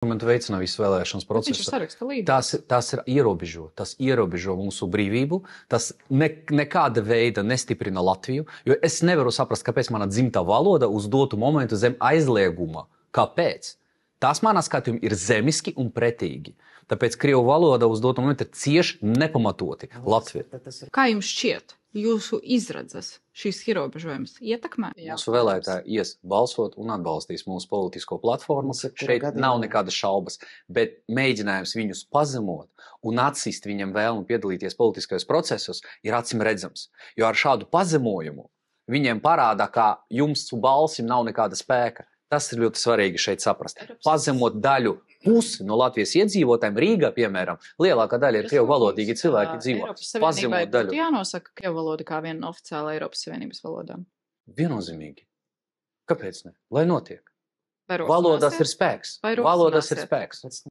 Veicina visu vēlēšanas Bet viņš ir procesu. saraksta līderis. Tas ir ierobežo mūsu brīvību, tas nekāda veida nestiprina Latviju, jo es nevaru saprast, kāpēc mana dzimtā valoda uz dotu momentu zem aizlieguma. Kāpēc? Tās manā skatījumā ir zemiski un pretīgi. Tāpēc krievu valoda uz dotu momentu ir cieši nepamatoti Latvija. Kā jums šķiet, jūsu izredzes šīs ierobežojumus ietekmē? Mūsu vēlētāji ies balsot un atbalstīs mūsu politisko platformu. Šeit nav nekādas šaubas, bet mēģinājums viņus pazemot un atsist viņam vēlmu piedalīties politiskajos procesos ir acīm redzams. Jo ar šādu pazemojumu viņiem parāda, ka jums balsim nav nekāda spēka. Tas ir ļoti svarīgi šeit saprast. Pazemot daļu pusi no Latvijas iedzīvotājiem, Rīgā, piemēram, lielākā daļa ir krievu valodīgi cilvēki dzīvo. Pazemot daļu. Jānosaka krievu valoda kā viena no oficiāla Eiropas Savienības valodām. Viennozīmīgi. Kāpēc ne? Lai notiek. Valodās ir spēks. Valodās ir spēks.